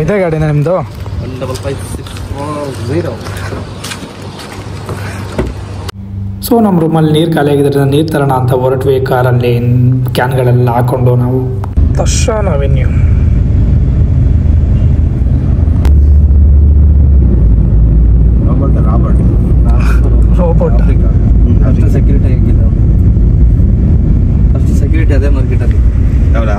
ಇದೇ ಗಾಡಿನ ನಿಮ್ಮದು? 1556 ಸೊ ನಮ್ಮ ರೂಮಲ್ಲಿ ನೀರು ಖಾಲಿ ಆಗಿದ್ದರಿಂದ ನೀರು ತರೋಣ ಅಂತ ಹೊರಟ್ವಿ. ಕಾರಲ್ಲಿ ಕ್ಯಾನ್ಗಳೆಲ್ಲ ಹಾಕ್ಕೊಂಡು ನಾವು ತರ್ಶನ್ ಅವೆನ್ಯೂ. ರೋಬೋಟ್ ಅಷ್ಟು ಸೆಕ್ಯೂರಿಟಿ ಆಗಿಲ್ಲ, ಅಷ್ಟು ಸೆಕ್ಯೂರಿಟಿ ಅದೇ ಮಾರ್ಕೆಟಲ್ಲಿ. ಹೌದಾ?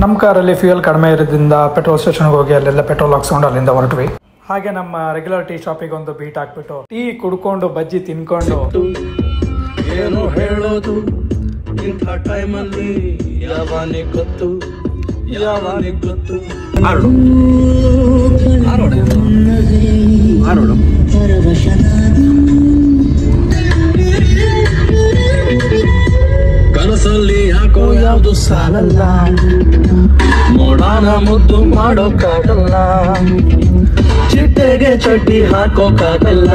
ನಮ್ಮ ಕಾರಲ್ಲಿ ಫ್ಯೂಯಲ್ ಕಡಿಮೆ ಇರೋದ್ರಿಂದ ಪೆಟ್ರೋಲ್ ಸ್ಟೇಷನ್ಗೆ ಹೋಗಿ ಅಲ್ಲೆಲ್ಲ ಪೆಟ್ರೋಲ್ ಹಾಕ್ಸ್ಕೊಂಡು ಅಲ್ಲಿಂದ ಹೊರಟ್ವಿ. ಹಾಗೆ ನಮ್ಮ ರೆಗ್ಯುಲರ್ ಟೀ ಶಾಪಿಗೆ ಒಂದು ಬೀಟ್ ಹಾಕ್ಬಿಟ್ಟು ಟೀ ಕುಡ್ಕೊಂಡು ಬಜ್ಜಿ ತಿನ್ಕೊಂಡು ಏನು ಹೇಳೋದು ಇಂಥ ಟೈಮಲ್ಲಿ ಯಾವನಿಗೆ ಗೊತ್ತು ಕನಸಲ್ಲಿ ಯಾಕೋ ಯಾವುದು ಸಾಲಲ್ಲ, ಮೋಡಾನ ಮುದ್ದು ಮಾಡೋಕ್ಕಾಗಲ್ಲ, ಚಿಟ್ಟೆಗೆ ಚಡ್ಡಿ ಹಾಕೋಕ್ಕಾಗಲ್ಲ,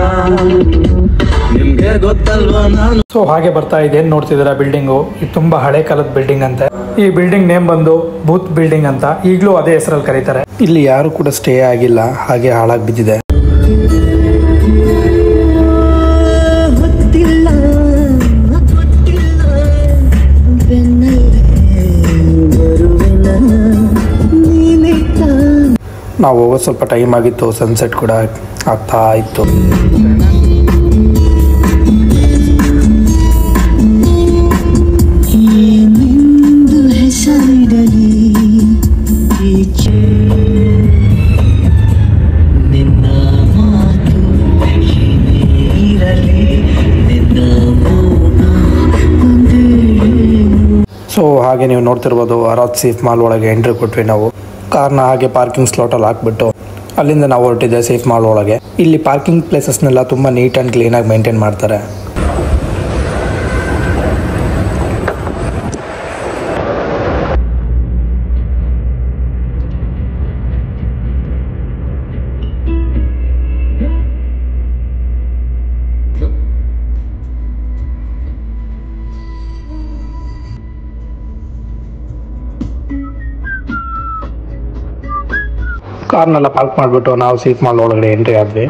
ನಿಮ್ಗೆ ಗೊತ್ತಲ್ವಾ ನಾನು. ಸೊ ಹಾಗೆ ಬರ್ತಾ ಇದೆ. ಏನ್ ನೋಡ್ತಿದ್ದೀರಾ ಬಿಲ್ಡಿಂಗು? ಇದು ತುಂಬಾ ಹಳೆ ಕಾಲದ ಬಿಲ್ಡಿಂಗ್ ಅಂತೆ. ಈ ಬಿಲ್ಡಿಂಗ್ ನೇಮ್ ಬಂದು ಬೂತ್ ಬಿಲ್ಡಿಂಗ್ ಅಂತ. ಈಗಲೂ ಅದೇ ಹೆಸರಲ್ಲಿ ಕರೀತಾರೆ. ಇಲ್ಲಿ ಯಾರು ಕೂಡ ಸ್ಟೇ ಆಗಿಲ್ಲ, ಹಾಗೆ ಹಾಳಾಗಿ ಬಿದ್ದಿದೆ. ನಾವು ಹೋಗೋ ಸ್ವಲ್ಪ ಟೈಮ್ ಆಗಿತ್ತು, ಸನ್ಸೆಟ್ ಕೂಡ ಆಗ್ತಾ ಇತ್ತು. ಸೊ ಹಾಗೆ ನೀವು ನೋಡ್ತಿರ್ಬೋದು, ಅರಾತ್ ಸೇಫ್ ಮಾಲ್ ಒಳಗೆ ಎಂಟ್ರಿ ಕೊಟ್ವಿ ನಾವು. ಕಾರ್ನ ಹಾಗೆ ಪಾರ್ಕಿಂಗ್ ಸ್ಲಾಟಲ್ಲಿ ಹಾಕ್ಬಿಟ್ಟು ಅಲ್ಲಿಂದ ನಾವು ಹೊರಟಿದ್ದೆ ಸೇಫ್ ಮಾಲ್ ಒಳಗೆ. ಇಲ್ಲಿ ಪಾರ್ಕಿಂಗ್ ಪ್ಲೇಸಸ್ನೆಲ್ಲ ತುಂಬ ನೀಟ್ ಆ್ಯಂಡ್ ಕ್ಲೀನಾಗಿ ಮೇಂಟೈನ್ ಮಾಡ್ತಾರೆ. ಕಾರ್ನೆಲ್ಲ ಪಾರ್ಕ್ ಮಾಡಿಬಿಟ್ಟು ನಾವು ಸೇಫ್ ಮಾಲ್ ಒಳಗಡೆ ಎಂಟ್ರಿ ಆದ್ವಿ.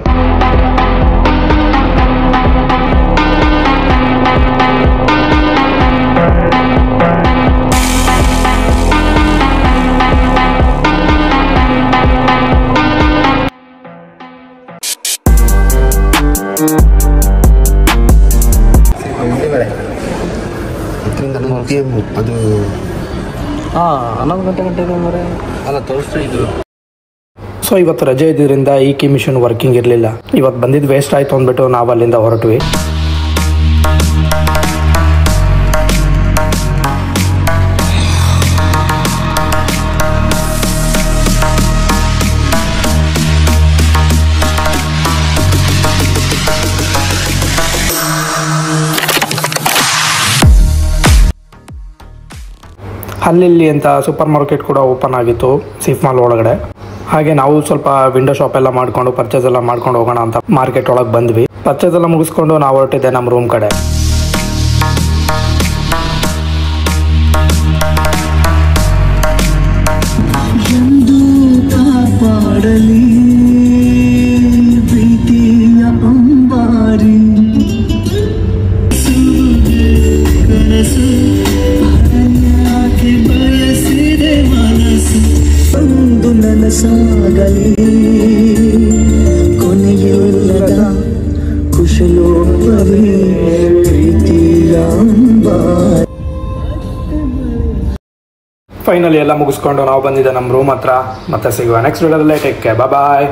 ಅದು 11 ಗಂಟೆಗೆ ಅಲ್ಲ ತೋರಿಸ್ತಾ ಇದ್ರು. ಸೊ ಇವತ್ತು ರಜೆ ಇದ್ದಿದ್ದರಿಂದ ಈ ಕೀ ಮಿಷನ್ ವರ್ಕಿಂಗ್ ಇರಲಿಲ್ಲ. ಇವತ್ತು ಬಂದಿದ್ದು ವೇಸ್ಟ್ ಆಯಿತು ಅಂದ್ಬಿಟ್ಟು ನಾವು ಅಲ್ಲಿಂದ ಹೊರಟ್ವಿ. ಅಲ್ಲಿ ಅಂತ ಸೂಪರ್ ಮಾರ್ಕೆಟ್ ಕೂಡ ಓಪನ್ ಆಗಿತ್ತು ಸೇಫ್ ಮಾಲ್ ಒಳಗಡೆ. ಹಾಗೆ ನಾವು ಸ್ವಲ್ಪ ವಿಂಡೋ ಶಾಪ್ ಎಲ್ಲ ಮಾಡ್ಕೊಂಡು ಪರ್ಚೇಸ್ ಎಲ್ಲ ಮಾಡ್ಕೊಂಡು ಹೋಗೋಣ ಅಂತ ಮಾರ್ಕೆಟ್ ಒಳಗೆ ಬಂದ್ವಿ. ಪರ್ಚೇಸ್ ಎಲ್ಲ ಮುಗಿಸ್ಕೊಂಡು ನಾವು ಹೊರಟಿದ್ದೆ ನಮ್ಮ ರೂಮ್ ಕಡೆ. ಫೈನಲಿ ಎಲ್ಲ ಮುಗಿಸ್ಕೊಂಡು ನಾವು ಬಂದಿದ್ದೆ ನಮ್ಮ ರೂಮ್ ಹತ್ರ. ಮತ್ತೆ ಸಿಗುವ ನೆಕ್ಸ್ಟ್ ವಿಡಿಯೋದಲ್ಲೇ. ಟೇಕ್ ಕೇರ್, ಬಾಯ್.